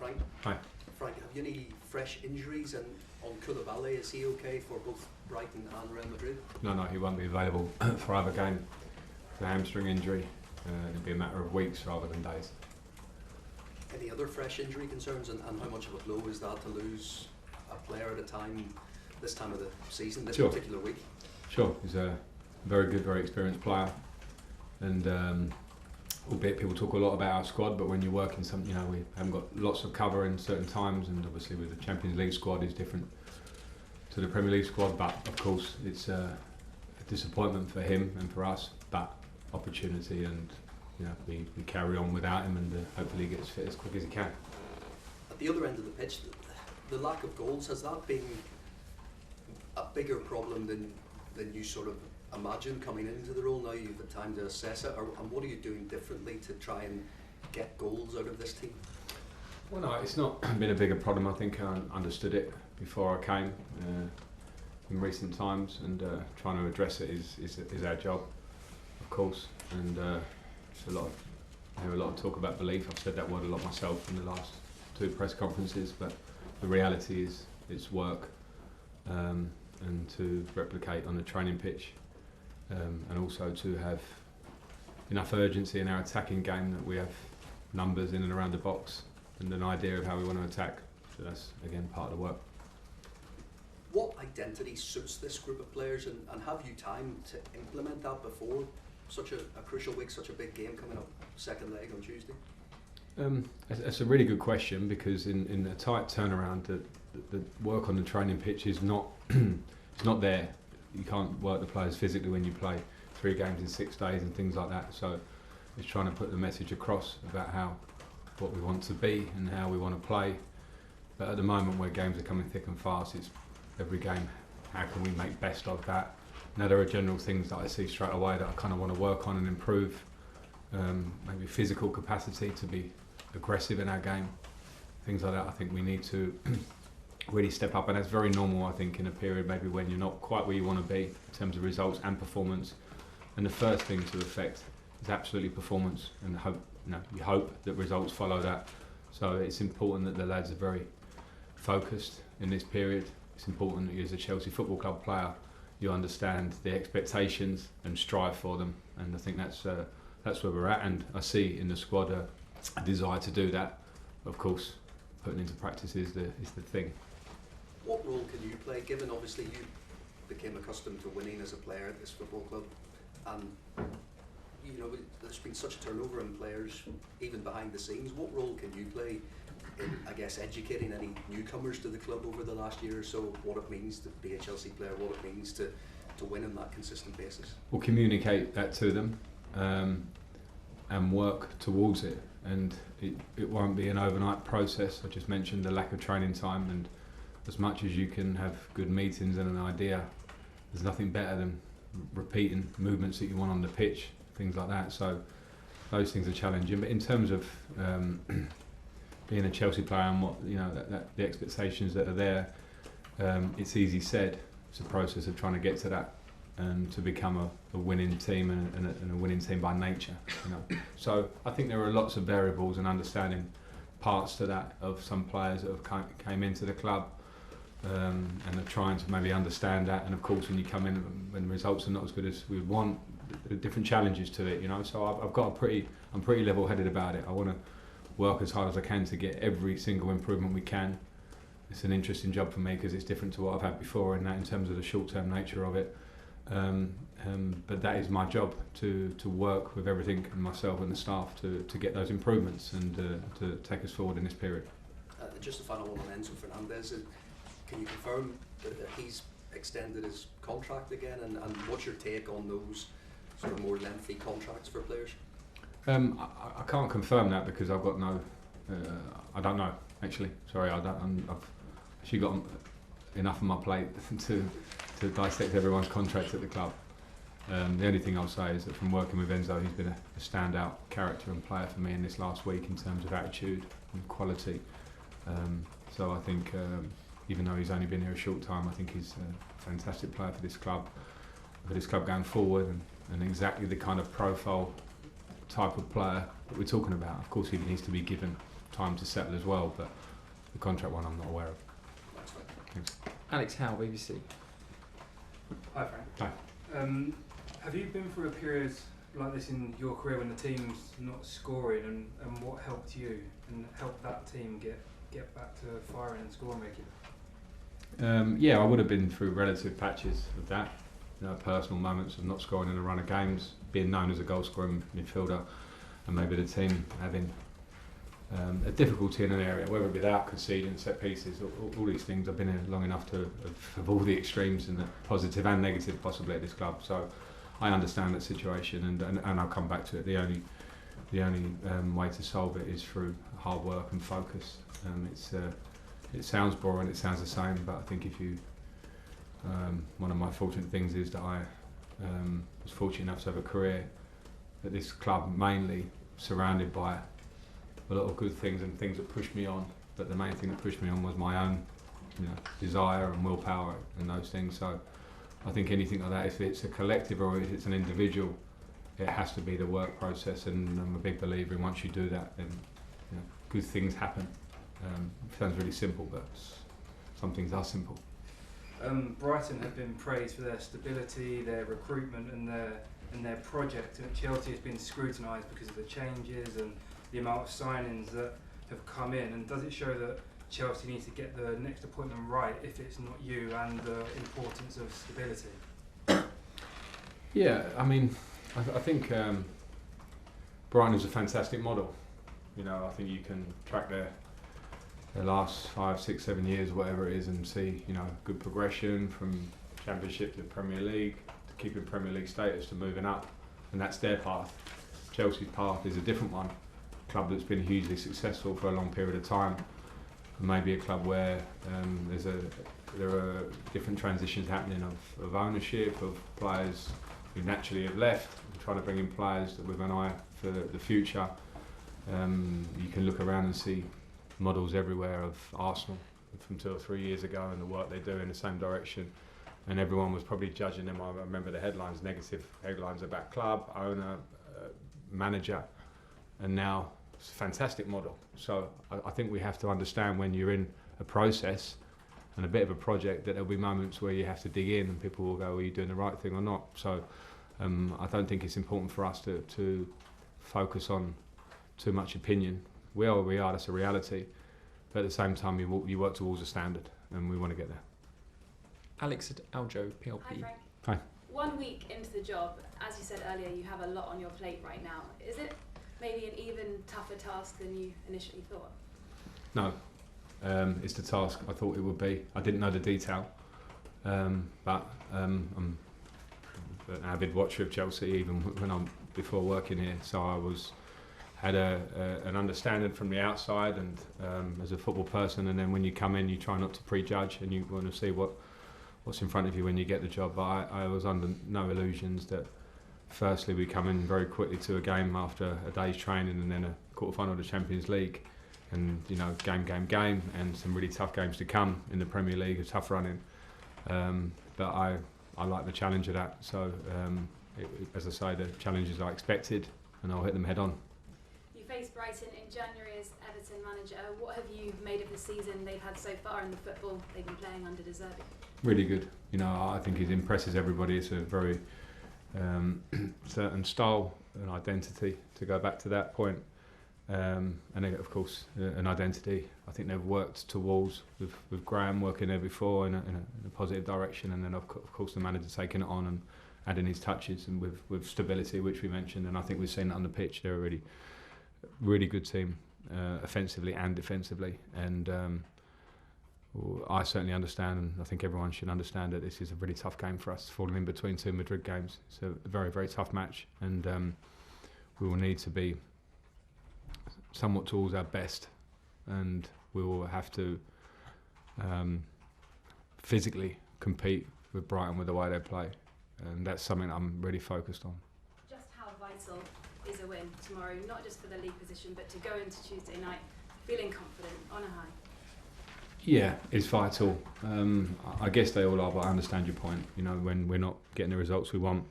Frank. Hi. Frank, have you any fresh injuries? And on Koulibaly, is he okay for both Brighton and Real Madrid? No, he won't be available for either game. It's a hamstring injury. It'll be a matter of weeks rather than days. Any other fresh injury concerns, and how much of a blow is that to lose a player at a time, this time of the season, this particular week? Sure, he's a very good, very experienced player, and albeit people talk a lot about our squad, but when you work in some, we haven't got lots of cover in certain times, and obviously with the Champions League squad is different to the Premier League squad, but of course it's a disappointment for him and for us, but opportunity, and we carry on without him, and hopefully he gets fit as quick as he can. At the other end of the pitch, the lack of goals, has that been a bigger problem than you sort of imagine coming into the role? Now you've had time to assess it, and what are you doing differently to try and get goals out of this team? Well, no, it's not been a bigger problem. I think I understood it before I came in recent times, and trying to address it is our job, of course. And it's I hear a lot of talk about belief. I've said that word a lot myself in the last 2 press conferences, but the reality is it's work, and to replicate on the training pitch, and also to have enough urgency in our attacking game that we have numbers in and around the box and an idea of how we want to attack. So that's again part of the work. What identity suits this group of players, and have you time to implement that before such a crucial week, such a big game coming up, second leg on Tuesday? That's a really good question, because in a tight turnaround, the work on the training pitch is not it's not there. You can't work the players physically when you play 3 games in 6 days and things like that. So it's trying to put the message across about what we want to be and how we want to play. But at the moment, where games are coming thick and fast, it's every game, how can we make best of that? Now there are general things that I see straight away that I kind of want to work on and improve. Maybe physical capacity to be aggressive in our game, things like that. I think we need to really step up, and that's very normal, I think, in a period maybe when you're not quite where you want to be in terms of results and performance. And the first thing to affect is absolutely performance, and you hope that results follow that. So it's important that the lads are very focused in this period. It's important that you, as a Chelsea Football Club player, you understand the expectations and strive for them, and I think that's where we're at, and I see in the squad a desire to do that. Of course, putting into practice is the thing. What role can you play, given obviously you became accustomed to winning as a player at this football club, and there's been such a turnover in players even behind the scenes? What role can you play in, I guess, educating any newcomers to the club over the last year or so, what it means to be a Chelsea player, what it means to win on that consistent basis? We'll communicate that to them, and work towards it, and it won't be an overnight process. I just mentioned the lack of training time, and as much as you can have good meetings and an idea, there's nothing better than repeating movements that you want on the pitch, things like that. So those things are challenging, but in terms of being a Chelsea player and what the expectations that are there, it's easy said. It's a process of trying to get to that and to become a winning team and a winning team by nature. So I think there are lots of variables and understanding parts to that of some players that have came into the club, and are trying to maybe understand that. And of course, when you come in when results are not as good as we want, there are different challenges to it. So I'm pretty level-headed about it. I want to work as hard as I can to get every single improvement we can. It's an interesting job for me because it's different to what I've had before, in terms of the short-term nature of it. But that is my job, to work with everything, and myself and the staff to get those improvements and to take us forward in this period. Just a final one on Enzo Fernandez. Can you confirm that he's extended his contract again, and what's your take on those sort of more lengthy contracts for players? I can't confirm that because I've got no. I don't know, actually. Sorry, I've actually got enough on my plate to dissect everyone's contracts at the club. The only thing I'll say is that from working with Enzo, he's been a standout character and player for me in this last week in terms of attitude and quality. So I think, even though he's only been here a short time, I think he's a fantastic player for this club going forward, and exactly the kind of profile type of player that we're talking about. Of course, he needs to be given time to settle as well. But the contract one, I'm not aware of. That's right. Thanks. Alex Howe, BBC. Hi Frank. Hi. Have you been through a period like this in your career when the team's not scoring, and what helped you and helped that team get back to firing and scoring regularly? Yeah, I would have been through relative patches of that. Personal moments of not scoring in a run of games, being known as a goal scoring midfielder, and maybe the team having a difficulty in an area, whether without conceding set pieces, all these things. I've been here long enough to have all the extremes, and the positive and negative possibly at this club. So I understand that situation, and I'll come back to it. The only way to solve it is through hard work and focus. It sounds boring, it sounds the same, but I think if you one of my fortunate things is that I was fortunate enough to have a career at this club, mainly surrounded by a lot of good things and things that pushed me on. But the main thing that pushed me on was my own, desire and willpower and those things. So I think anything like that, if it's a collective or if it's an individual, it has to be the work process. And I'm a big believer in once you do that, then good things happen. It sounds really simple, but some things are simple. Brighton have been praised for their stability, their recruitment, and their project. And Chelsea has been scrutinised because of the changes and the amount of signings that have come in. And does it show that Chelsea needs to get the next appointment right if it's not you, and the importance of stability? Yeah, I mean, I think Brighton is a fantastic model. I think you can track their last 5, 6, 7 years, whatever it is, and see good progression from Championship to Premier League, to keeping Premier League status, to moving up, and that's their path. Chelsea's path is a different one. A club that's been hugely successful for a long period of time, and maybe a club where there are different transitions happening of ownership, of players who naturally have left, and trying to bring in players with an eye for the future. You can look around and see models everywhere of Arsenal from 2 or 3 years ago, and the work they do in the same direction, and everyone was probably judging them. I remember the headlines, negative headlines about club, owner, manager, and now it's a fantastic model. So I think we have to understand when you're in a process and a bit of a project that there'll be moments where you have to dig in and people will go, are you doing the right thing or not? So I don't think it's important for us to focus on too much opinion. We are where we are, that's a reality. But at the same time, you work towards a standard, and we want to get there. Alex Aljo, PLP. Hi Frank. Hi. 1 week into the job, as you said earlier, you have a lot on your plate right now. Is it maybe an even tougher task than you initially thought? No, it's the task I thought it would be. I didn't know the detail, but I'm an avid watcher of Chelsea, even when I'm before working here. So I had an understanding from the outside and as a football person, and then when you come in you try not to prejudge and you want to see what's in front of you when you get the job. But I was under no illusions that firstly we come in very quickly to a game after a day's training and then a quarter-final of the Champions League, and game and some really tough games to come in the Premier League, a tough running, but I like the challenge of that. So as I say, the challenges I expected, and I'll hit them head on. Faced Brighton in January as Everton manager. What have you made of the season they've had so far in the football they've been playing under De Zerbi? Really good. I think it impresses everybody. It's a very certain style and identity, to go back to that point. And of course, an identity I think they've worked towards with Graham working there before in a positive direction, and then of course the manager taking it on and adding his touches, and with stability, which we mentioned. And I think we've seen that on the pitch. They're a really good team, offensively and defensively, and I certainly understand, and I think everyone should understand, that this is a really tough game for us, falling in between 2 Madrid games. It's a very, very tough match, and we will need to be somewhat towards our best, and we will have to physically compete with Brighton with the way they play, and that's something I'm really focused on. Just how vital is a win tomorrow, not just for the league position, but to go into Tuesday night feeling confident, on a high? Yeah, it's vital. I guess they all are, but I understand your point. When we're not getting the results we want,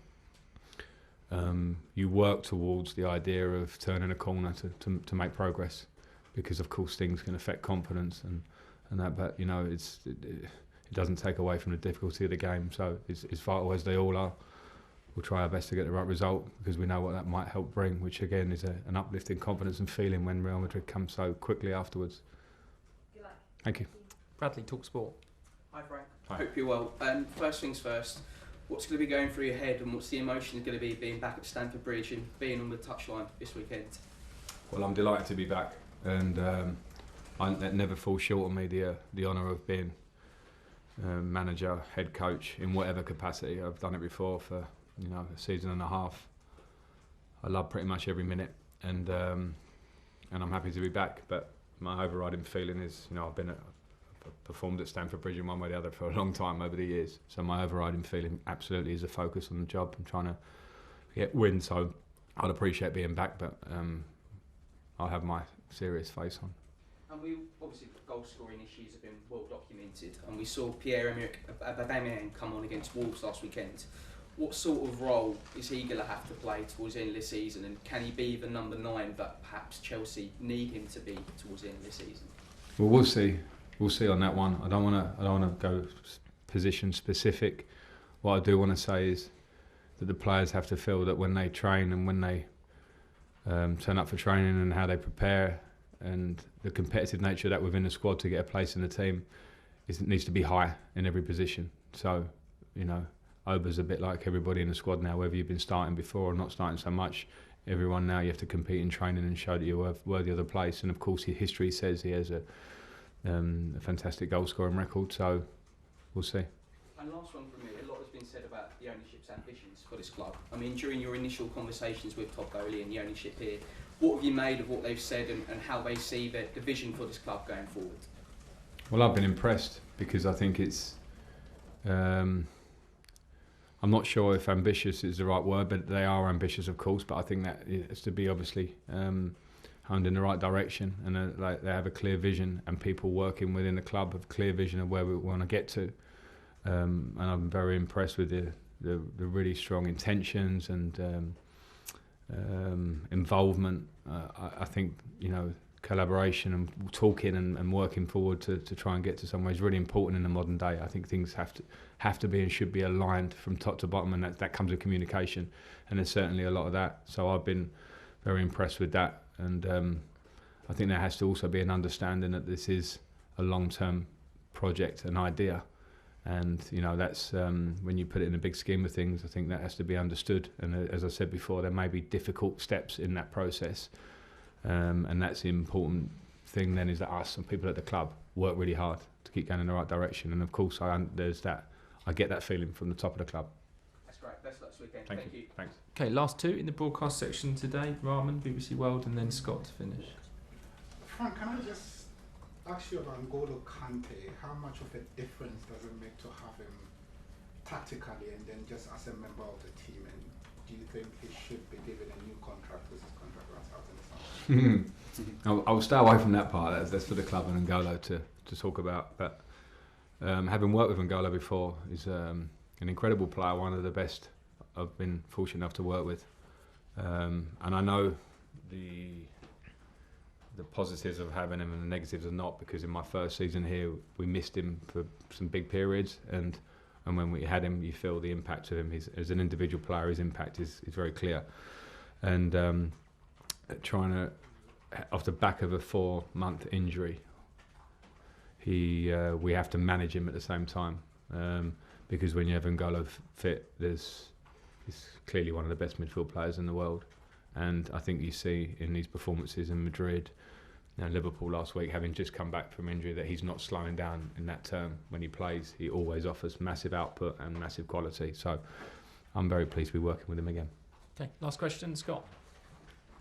you work towards the idea of turning a corner to make progress. because of course things can affect confidence and that. But you know, it doesn't take away from the difficulty of the game. So it's vital as they all are. We'll try our best to get the right result because we know what that might help bring, which again is an uplifting confidence and feeling when Real Madrid comes so quickly afterwards. Good luck. Thank you. Bradley, talk sport. Hi Frank. Hi. Hope you're well. First things first, what's going to be going through your head and what's the emotion going to be being back at Stamford Bridge and being on the touchline this weekend? Well, I'm delighted to be back, and that never falls short of me the honour of being manager, head coach in whatever capacity. I've done it before for a season and a half. I love pretty much every minute, and I'm happy to be back. But my overriding feeling is, I've performed at Stamford Bridge in one way or the other for a long time over the years. So my overriding feeling absolutely is a focus on the job and trying to get wins. So I'd appreciate being back, but I'll have my serious face on. And we obviously goal scoring issues have been well documented, and we saw Pierre-Emerick Aubameyang come on against Wolves last weekend. What sort of role is he going to have to play towards the end of this season, and can he be the number 9 that perhaps Chelsea need him to be towards the end of this season? Well, we'll see. We'll see on that one. I don't want to go position specific. What I do want to say is that the players have to feel that when they train and when they turn up for training and how they prepare and the competitive nature of that within the squad to get a place in the team, it needs to be high in every position. So, Oba's a bit like everybody in the squad now, whether you've been starting before or not starting so much. Everyone now, you have to compete in training and show that you're worthy of the place. And of course, his history says he has a fantastic goal scoring record. So we'll see. And last one from me, a lot has been said about the ownership's ambitions for this club. I mean, during your initial conversations with Top Goalie and the ownership here, what have you made of what they've said and how they see the vision for this club going forward? Well, I've been impressed because I think it's... I'm not sure if ambitious is the right word, but they are ambitious, of course. But I think that it's to be obviously honed in the right direction, and they have a clear vision, and people working within the club have a clear vision of where we want to get to. And I'm very impressed with the really strong intentions and involvement. I think collaboration and talking and working forward to try and get to somewhere is really important in the modern day. I think things have to be and should be aligned from top to bottom, and that comes with communication, and there's certainly a lot of that. So I've been very impressed with that, and I think there has to also be an understanding that this is a long-term project, an idea, and that's when you put it in a big scheme of things, I think that has to be understood. And as I said before, there may be difficult steps in that process. And that's the important thing then, is that us and people at the club work really hard to keep going in the right direction. And of course, I get that feeling from the top of the club. That's great. Best luck this weekend. Thank you. Thanks. Okay, last two in the broadcast section today. Rahman, BBC World, and then Scott to finish. Frank, can I just ask you about N'Golo Kante? How much of a difference does it make to have him tactically and then just as a member of the team? And do you think he should be given a new contract because his contract runs out in the summer? I'll stay away from that part. That's for the club and N'Golo to talk about. But having worked with N'Golo before, he's an incredible player, one of the best I've been fortunate enough to work with. And I know the positives of having him and the negatives of not, because in my first season here, we missed him for some big periods, and when we had him, you feel the impact of him. As an individual player, his impact is very clear. And trying to, off the back of a 4-month injury, we have to manage him at the same time, because when you have N'Golo fit, he's clearly one of the best midfield players in the world. And I think you see in these performances in Madrid and Liverpool last week, having just come back from injury, that he's not slowing down in that term. When he plays, he always offers massive output and massive quality. So I'm very pleased to be working with him again. Okay, last question, Scott.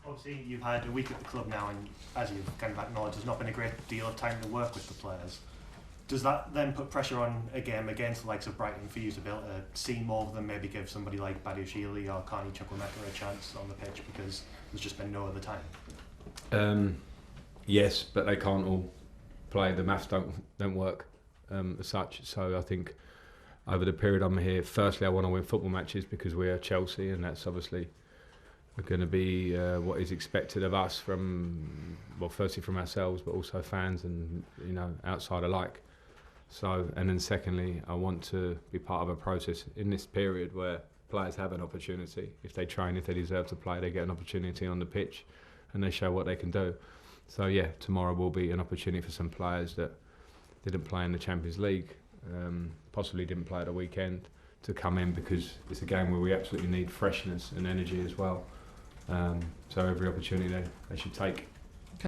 Obviously, you've had a week at the club now, and as you've kind of acknowledged, there's not been a great deal of time to work with the players. Does that then put pressure on a game against the likes of Brighton for you to be able to see more of them, maybe give somebody like Badiashile or Carney Chukwuemeka a chance on the pitch because there's just been no other time? Yes, but they can't all play. The maths don't work as such. So I think over the period I'm here, firstly I want to win football matches because we are Chelsea, and that's obviously are going to be what is expected of us from, well, firstly from ourselves, but also fans and outside alike. So, and then secondly, I want to be part of a process in this period where players have an opportunity. If they train, if they deserve to play, they get an opportunity on the pitch, and they show what they can do. So yeah, tomorrow will be an opportunity for some players that didn't play in the Champions League, possibly didn't play at the weekend, to come in, because it's a game where we absolutely need freshness and energy as well. So every opportunity they should take.